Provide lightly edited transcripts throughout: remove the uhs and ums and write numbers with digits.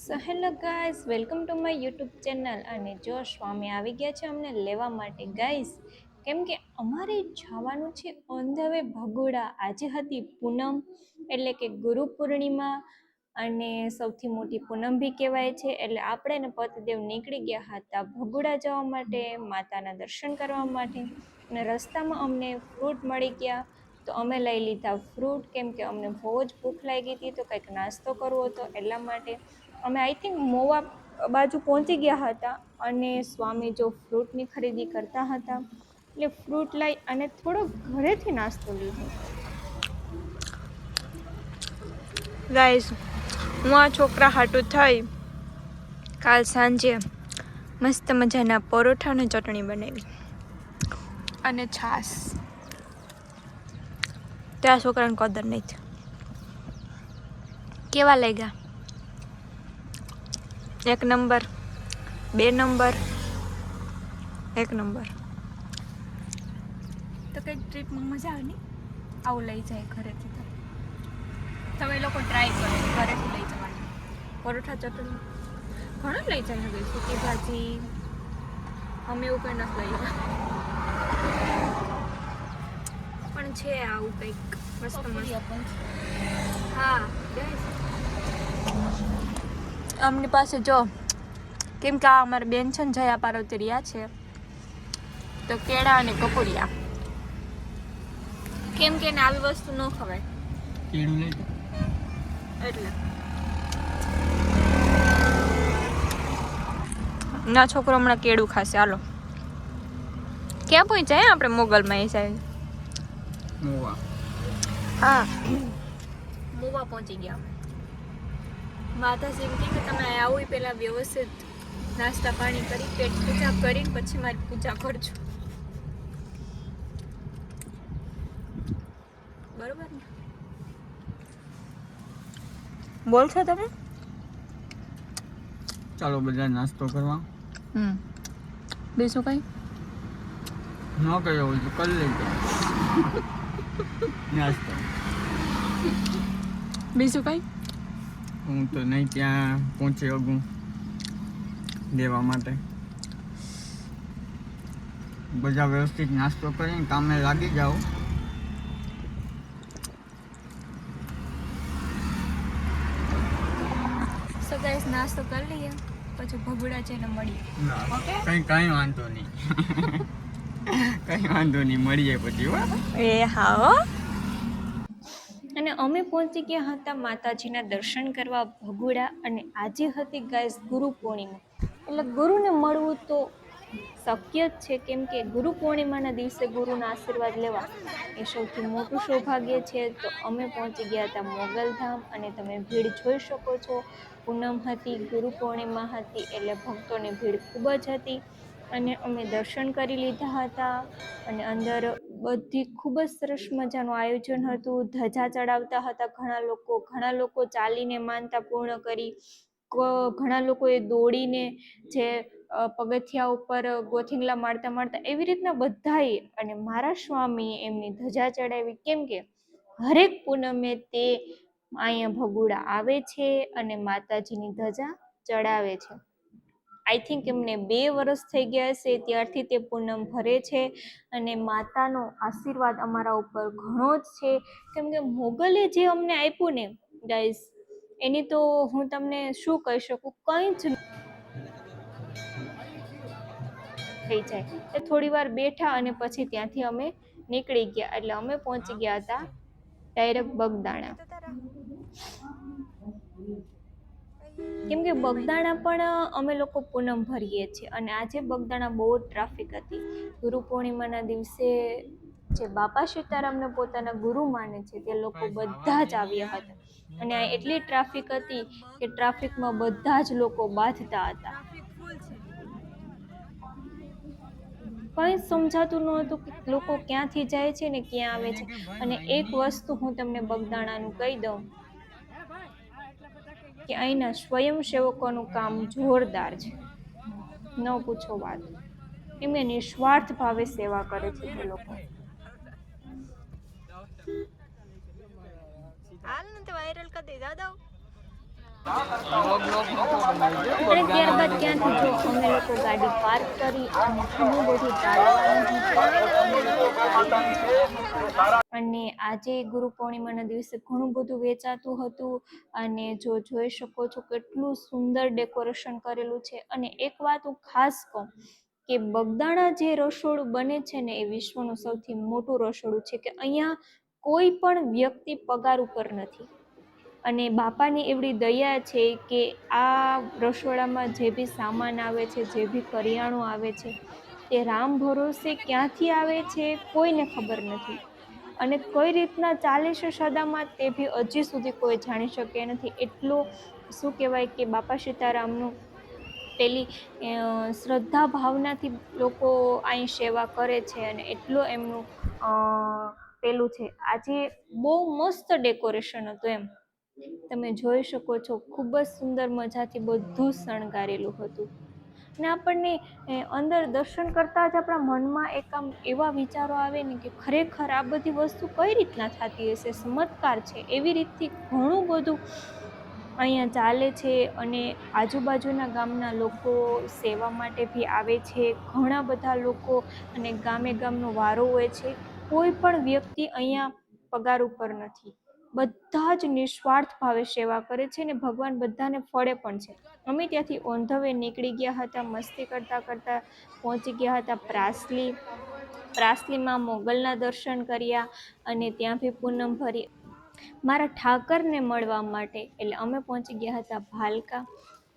So hello guys, welcome to my YouTube channel. અને જો સ્વામી આવી ગયા છે અમને લેવા માટે ગાઈઝ, કેમ કે અમારે જવાનું છે ઓન ધ વે ભગોડા. આજે હતી પૂનમ એટલે કે ગુરુ પૂર્ણિમા, અને સૌથી મોટી પૂનમ બી કહેવાય છે. એટલે આપણે ને પતિદેવ નીકળી ગયા હતા ભગોડા જવા માટે, માતાના દર્શન કરવા માટે. અને રસ્તામાં અમને ફ્રૂટ મળી ગયા, તો અમે લઈ લીધા ફ્રૂટ, કેમ કે અમને બહુ જ ભૂખ લાગી હતી, તો કંઈક નાસ્તો કરવો હતો એટલા માટે. અમે આઈ થિંક મોવા બાજુ પહોંચી ગયા હતા, અને સ્વામી જો ફ્રૂટની ખરીદી કરતા હતા, એટલે ફ્રૂટ લઈ અને થોડો ઘરેથી નાસ્તો લીધો. ગાઈઝ, હું આ છોકરા હાટું થઈ કાલ સાંજે મસ્ત મજાના પરોઠા અને ચટણી બનાવી અને છાશ. ત્યાં છોકરાને કદર નથી. કેવા લાગ્યા? 1 નંબર, 2 નંબર, 1 નંબર. તો કંઈક ટ્રીપમાં મજા આવે ને, આવું લઈ જાય ઘરેથી. તો તમે લોકો ટ્રાય કરો ઘરેથી લઈ જવાની. પરોઠા ચટણી ઘણું લઈ જાય. હવે સૂકી ભાજી અમે એવું કંઈ નથી લઈ ગયા, પણ છે આવું કંઈક મસ્ત મસ્ત. હા, અમની પાસે જો, કેમ કે આ અમારી બેન છે ને જયા પાર્વતી રહ્યા છે, તો કેળા અને કપૂરિયા, કેમ કે એને આવી વસ્તુ ન ખવાય એટલે ના છોકરો હમણાં કેળું ખાશે. હાલો, ક્યાં પહોંચ્યા આપણે? મોગલમાં એ સાઈડ. હા, મોવા પહોંચી ગયા. માતાજી એમ કે તમે આવું પહેલાં વ્યવસ્થિત નાસ્તા પાણી કરી, પેટ પૂજા કરીને પછી મારી પૂજા કરજો, બરોબર ને? બોલ છો તમે? ચાલો બધા નાસ્તો કરવા. બીજું કઈ ન કર્યો હોય તો કરી લેજો નાસ્તો. બીજું કઈ હું તો નહીં ત્યાં પહોંચી શકું દેવા માટે. બધા વ્યવસ્થિત નાસ્તો કરીને કામે લાગી જાઓ. સો ગાઈસ, નાસ્તો કરી લઈએ પછી ભગોડા જઈને મળીએ. ઓકે, કઈ વાંધો નહીં. કઈ વાંધો નહીં, મળીએ પછી. એ હા. અને અમે પહોંચી ગયા હતા માતાજીના દર્શન કરવા ભગોડા. અને આજે હતી ગાઈઝ ગુરુ પૂર્ણિમા, એટલે ગુરુને મળવું તો શક્ય જ છે, કેમ કે ગુરુ પૂર્ણિમાના દિવસે ગુરુના આશીર્વાદ લેવા એ સૌથી મોટું સૌભાગ્ય છે. તો અમે પહોંચી ગયા હતા મોગલધામ, અને તમે ભીડ જોઈ શકો છો. પૂનમ હતી, ગુરુ પૂર્ણિમા હતી, એટલે ભક્તોની ભીડ ખૂબ જ હતી. અને અમે દર્શન કરી લીધા હતા, અને અંદર બધી ખૂબ જ સરસ મજાનું આયોજન હતું. ધજા ચડાવતા હતા ઘણા લોકો ચાલીને માનતા પૂર્ણ કરી, ઘણા લોકોએ દોડીને જે પગથિયા ઉપર ગોથીંગલા મારતા એવી રીતના બધાએ. અને મારા સ્વામીએ એમની ધજા ચડાવી, કેમ કે હરેક પૂનમે તે અહીંયા ભગોડા આવે છે અને માતાજીની ધજા ચડાવે છે. આઈ થિંક એમને 2 વર્ષ થઈ ગયા છે ત્યારથી તે પૂનમ ભરે છે. અને માતાનો આશીર્વાદ અમારા ઉપર ઘણો જ છે, કેમ કે મોગલે જે અમને આપ્યું ને ગાઈઝ, એની તો હું તમને શું કહી શકું, કંઈ જ થઈ જાય. એ થોડી વાર બેઠા અને પછી ત્યાંથી અમે નીકળી ગયા. એટલે અમે પહોંચી ગયા હતા ડાયરેક્ટ બગદાણા, કેમ કે બગદાણા પણ અમે લોકો પૂનમ ભરીએ છીએ. અને આજે બગદાણા બહુ જ ટ્રાફિક હતી. ગુરુ પૂર્ણિમાના દિવસે જે બાપા સીતારામને પોતાના ગુરુ માને છે તે લોકો બધા જ આવ્યા હતા. અને આ એટલી ટ્રાફિક હતી કે ટ્રાફિકમાં બધા જ લોકો બાંધતા હતા. કંઈ સમજાતું ન હતું કે લોકો ક્યાંથી જાય છે ને ક્યાં આવે છે. અને એક વસ્તુ હું તમને બગદાણાનું કહી દઉં કે અહીંના સ્વયંસેવકોનું કામ જોરદાર છે, ન પૂછો વાત. એમને નિસ્વાર્થ ભાવે સેવા કરે છે તે લોકો. હાલ ને તો વાયરલ કરી દે દાદા. અને ત્યારબાદ ત્યાંથી જો અમે લોકો ગાડી પાર્ક કરી અને ઘણું બધું ચાલવાનું હતું એટલે અમે લોકો ચાલવા જતા હતા. અને આજે ગુરુ પૂર્ણિમાના દિવસે ઘણું બધું વેચાતું હતું અને જો જોઈ શકો છો કેટલું સુંદર ડેકોરેશન કરેલું છે. અને એક વાત હું ખાસ કહું કે બગદાણા જે રસોડું બને છે ને એ વિશ્વનું સૌથી મોટું રસોડું છે કે અહીંયા કોઈ પણ વ્યક્તિ પગાર ઉપર નથી. અને બાપાની એવડી દયા છે કે આ રસોડામાં જે બી સામાન આવે છે, જે બી કરિયાણું આવે છે, તે રામ ભરોસે ક્યાંથી આવે છે કોઈને ખબર નથી. અને કઈ રીતના ચાલે છે સદામાં તે બી હજી સુધી કોઈ જાણી શકે નથી. એટલું શું કહેવાય કે બાપા સીતારામનું પેલી શ્રદ્ધા ભાવનાથી લોકો અહીં સેવા કરે છે અને એટલું એમનું પેલું છે. આજે બહુ મસ્ત ડેકોરેશન હતું એમ તમે જોઈ શકો છો. ખૂબ જ સુંદર મજાથી બધું શણગારેલું હતું. ને આપણને અંદર દર્શન કરતા જ આપણા મનમાં એક આમ એવા વિચારો આવે ને કે ખરેખર આ બધી વસ્તુ કઈ રીતના થતી હશે, ચમત્કાર છે. એવી રીતથી ઘણું બધું અહીંયા ચાલે છે. અને આજુબાજુના ગામના લોકો સેવા માટે બી આવે છે, ઘણા બધા લોકો. અને ગામે ગામનો વારો હોય છે. કોઈ પણ વ્યક્તિ અહીંયા પગાર ઉપર નથી. બધા જ નિસ્વાર્થ ભાવે સેવા કરે છે ને ભગવાન બધાને ફળે પણ છે. અમે ત્યાંથી ઓન ધ વે નીકળી ગયા હતા. મસ્તી કરતા કરતા પહોંચી ગયા હતા પ્રાસલી. પ્રાસલીમાં મોગલના દર્શન કર્યા અને ત્યાં બી પૂનમ ભરી મારા ઠાકરને મળવા માટે. એટલે અમે પહોંચી ગયા હતા ભાલકા.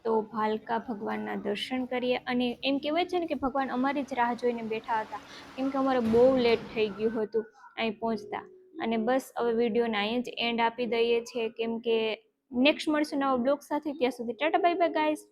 તો ભાલકા ભગવાનના દર્શન કરીએ. અને એમ કહેવાય છે ને કે ભગવાન અમારી જ રાહ જોઈને બેઠા હતા, કેમ કે અમારે બહુ લેટ થઈ ગયું હતું અહીં પહોંચતા. અને બસ હવે વિડીયોને અહીં જ એન્ડ આપી દઈએ છીએ, કેમ કે નેક્સ્ટ મળશું નવા બ્લોગ સાથે. ત્યાં સુધી ટાટા બાય બાય ગાઈઝ.